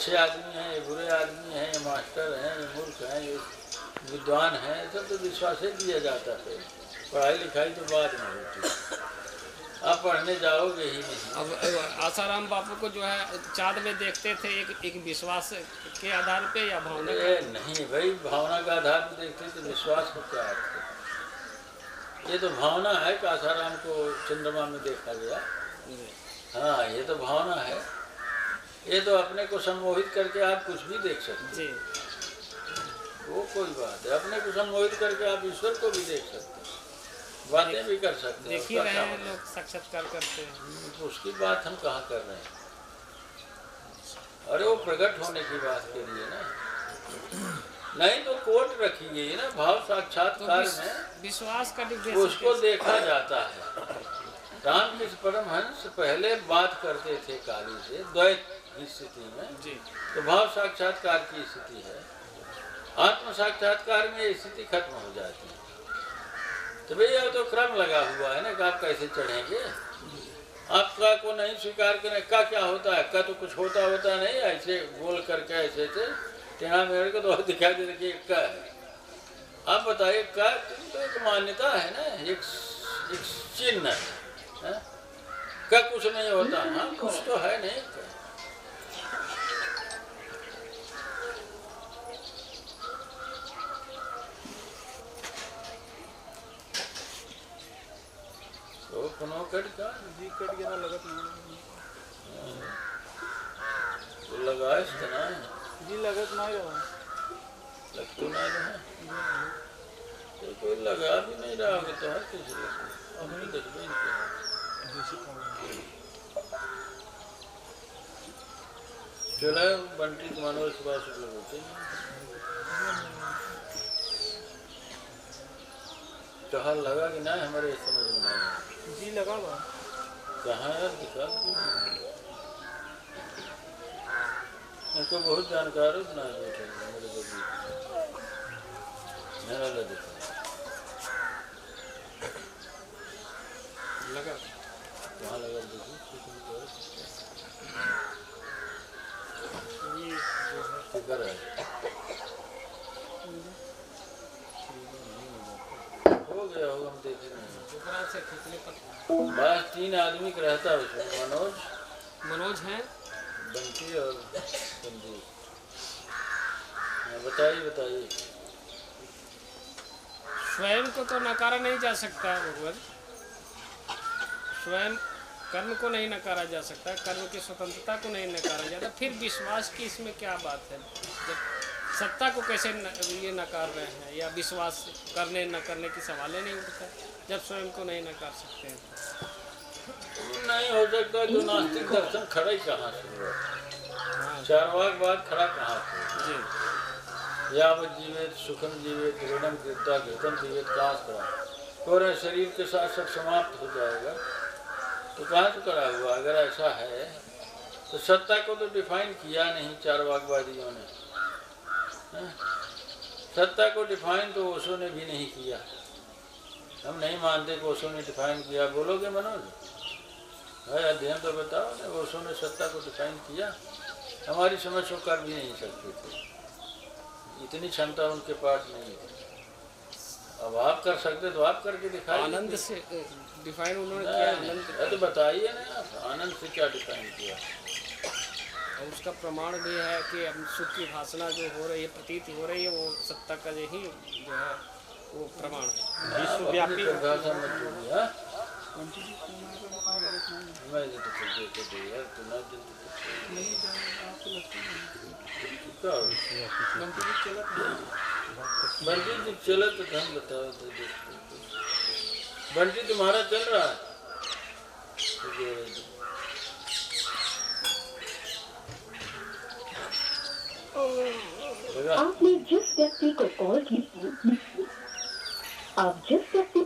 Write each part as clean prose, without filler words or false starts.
अच्छे आदमी हैं, ये बुरे आदमी हैं, ये मास्टर हैं, ये मूर्ख हैं, ये विद्वान हैं, सब तो विश्वास ही दिया जाता है। पढ़ाई लिखाई तो बाद में होती, आप पढ़ने जाओगे ही नहीं। अब आसाराम बापू को जो है चाँद में देखते थे एक विश्वास के आधार पे या भावना का? नहीं भाई, भावना का आधार पर देखते तो विश्वास को क्या अर्थ है? ये तो भावना है कि आसाराम को चंद्रमा में देखा गया। हाँ, ये तो भावना है। ये तो अपने को सम्मोहित करके आप कुछ भी देख सकते जी। वो कोई बात है। अपने को सम्मोहित करके आप ईश्वर को भी देख सकते हैं, बातें भी कर सकते हैं। देख ही रहे हैं लोग, साक्षात्कार करते हैं। तो उसकी बात हम कहाँ कर रहे हैं? अरे वो प्रकट होने की बात के लिए ना, नहीं तो कोट रखी गई ना भाव साक्षात्कार में विश्वास का उसको देखा जाता है। रामकृष्ण परमहंस पहले बात करते थे काली से द्वैत की स्थिति में जी। तो भाव साक्षात्कार की स्थिति है, आत्म साक्षात्कार में ये स्थिति खत्म हो जाती है। तो भैया तो क्रम लगा हुआ है ना कि आप कैसे चढ़ेंगे। आपका को नहीं स्वीकार करें का क्या होता है? का तो कुछ होता नहीं, ऐसे गोल करके ऐसे टेढ़ा मेढ़ को तो दिखाई दे रही का है। आप बताइए का तो एक मान्यता है ना, एक चिन्ह है का कुछ नहीं होता। हाँ, कुछ तो है नहीं का। तो कनो कट का जी कट गया लगत नहीं तो लगाइस तो ना जी लगत नहीं रहा लग तो नहीं रहा तो कोई लगा भी नहीं रहा होगा तो है किस लगे अभी देखबे चलो बंटी मनोज सुभाष लगते कहाँ लगा कि ना हमारे समझ में नहीं आया। जी लगा बा कहाँ यार दिखा इनको बहुत जानकार बना बैठे मेरे बगीचे मेरा लगा दिखा लगा कहाँ लगा देखो फिक्र है हो गया होगा हम देखे नहीं से खींचने पर बस 3 आदमी का रहता है उसमें मनोज हैं बंटी और संदीप। बताइए स्वयं को तो नकारा नहीं जा सकता भगवान, स्वयं कर्म को नहीं नकारा जा सकता, कर्म की स्वतंत्रता को नहीं नकारा जाता, फिर विश्वास की इसमें क्या बात है? जब सत्ता को कैसे ये नकार रहे हैं या विश्वास करने न करने की सवाल ही नहीं उठता जब स्वयं को नहीं नकार सकते हैं? नहीं हो सकता तो नास्तिक दर्शन खड़ा ही कहाँ से हुआ? चारवाक बात खड़ा कहाँ से? जी। यावत जीवित सुखम जीवित ऋणम कृता घृतम जीवित कहाँ से खड़ा? पूरे शरीर के साथ सब समाप्त हो जाएगा तो कहाँ से खड़ा हुआ? अगर ऐसा है तो सत्ता को तो डिफाइन किया नहीं चारवाकवादियों ने। सत्ता को डिफाइन तो ओशो ने भी नहीं किया। हम नहीं मानते कि ओशो ने डिफाइन किया। बोलोगे मनोज? है अध्ययन तो बताओ ना, ओशो ने सत्ता को डिफाइन किया? हमारी समझ को कर भी नहीं सकते थे, इतनी क्षमता उनके पास नहीं थी। अब आप कर सकते तो आप करके दिखाइए। आनंद से डिफाइन उन्होंने किया। आनंद तो बताइए ना आप, आनंद से क्या डिफाइन किया? और उसका प्रमाण भी है कि अब सुख की भाषणा जो हो रही है, प्रतीत हो रही है, वो सत्ता का यही जो है वो प्रमाण है। विश्वव्यापी परिभाषा मत बोलिए। बंटी जी चला तो हम बताओ तो बंटी तुम्हारा चल रहा है? आपने जिस व्यक्ति को कॉल की आप जिस व्यक्ति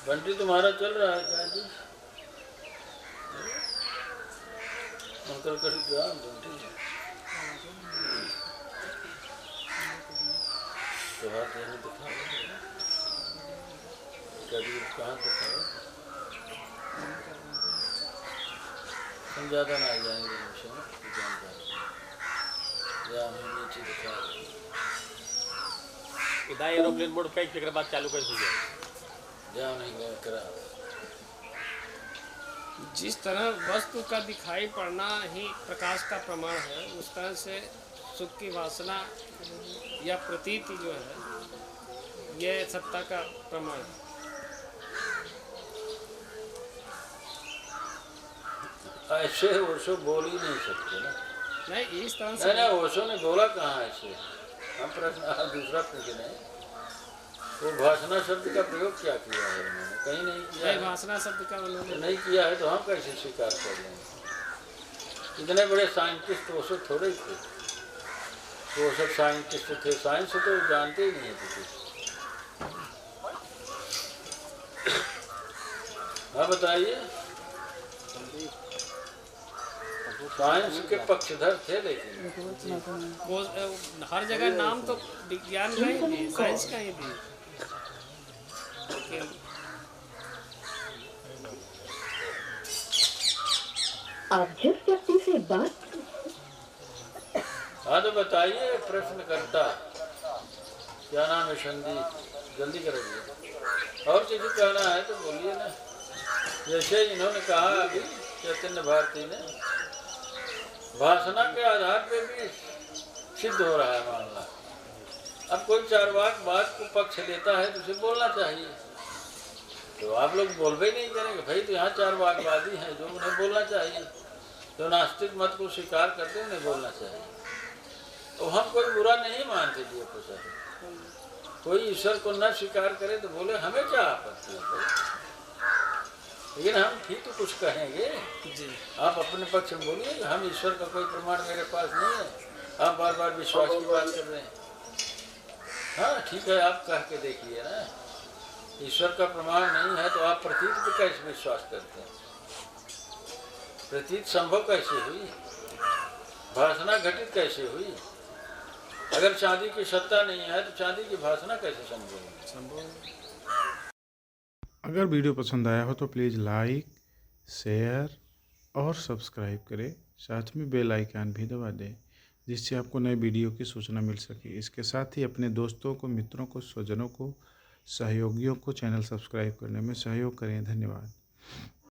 बंटी तुम्हारा चल रहा है क्या जी? अंकल कभी क्या बंटी तो हाथ यहाँ दिखा कभी कहाँ दिखाओ हम ज़्यादा ना आ जाएंगे जानकारी या हमें नीचे दिखा इधर एरोप्लेन मोड पे एक बाद चालू कर दीजिए। ध्यान नहीं करा। जिस तरह वस्तु का दिखाई पड़ना ही प्रकाश का प्रमाण है, उस तरह से सुख की वासना या प्रतीति जो है ये सत्ता का प्रमाण है। ऐसे ओशो बोल ही नहीं सकते ना। नहीं इस तरह नहीं से नहीं ओशो ने बोला कहाँ ऐसे। हम प्रश्न दूसरा प्रश्न है वो भाषणा शब्द का प्रयोग क्या किया है उन्होंने? कहीं नहीं किया है। भाषणा शब्द का उन्होंने नहीं किया है तो हम कैसे स्वीकार कर लेंगे? इतने बड़े साइंटिस्ट ओशो थोड़े थे। वो सब साइंटिस्ट थे, साइंस तो जानते ही नहीं थे कुछ। हाँ बताइए। साइंस के पक्षधर थे लेकिन वो हर जगह नाम तो विज्ञान का ही थी, साइंस का ही थी। लेकिन आप जिस व्यक्ति से बात हाँ तो बताइए प्रश्नकर्ता क्या नाम है? संदीप जल्दी करेंगे और किसी कहना है तो बोलिए ना। जैसे इन्होंने कहा अभी चैतन्य भारती ने भाषणा के आधार पे भी सिद्ध हो रहा है मामला। अब कोई चारवाक बात को पक्ष लेता है तो उसे बोलना चाहिए। तो आप लोग बोलबे नहीं करेंगे भाई, तो यहाँ चारवाकवादी हैं जो उन्हें बोलना चाहिए, जो नास्तिक मत को स्वीकार करते उन्हें बोलना चाहिए। तो हम कोई बुरा नहीं मानते जी आपको। कोई ईश्वर को न स्वीकार करे तो बोले हमें क्या आपत्ति है भाई? लेकिन हम ठीक तो कुछ कहेंगे जी आप अपने पक्ष में बोलिए। हम ईश्वर का कोई प्रमाण मेरे पास नहीं है, आप बार बार विश्वास की बात कर रहे हैं। हाँ ठीक है, आप कह के देखिए ना। ईश्वर का प्रमाण नहीं है तो आप प्रतीत पे कैसे विश्वास करते हैं? प्रतीत संभव कैसे हुई? भाषणा घटित कैसे हुई? अगर चांदी की सत्ता नहीं है तो चांदी की भाषणा कैसे संभव है? अगर वीडियो पसंद आया हो तो प्लीज़ लाइक, शेयर और सब्सक्राइब करें। साथ में बेल आइकन भी दबा दें जिससे आपको नए वीडियो की सूचना मिल सके। इसके साथ ही अपने दोस्तों को, मित्रों को, स्वजनों को, सहयोगियों को चैनल सब्सक्राइब करने में सहयोग करें। धन्यवाद।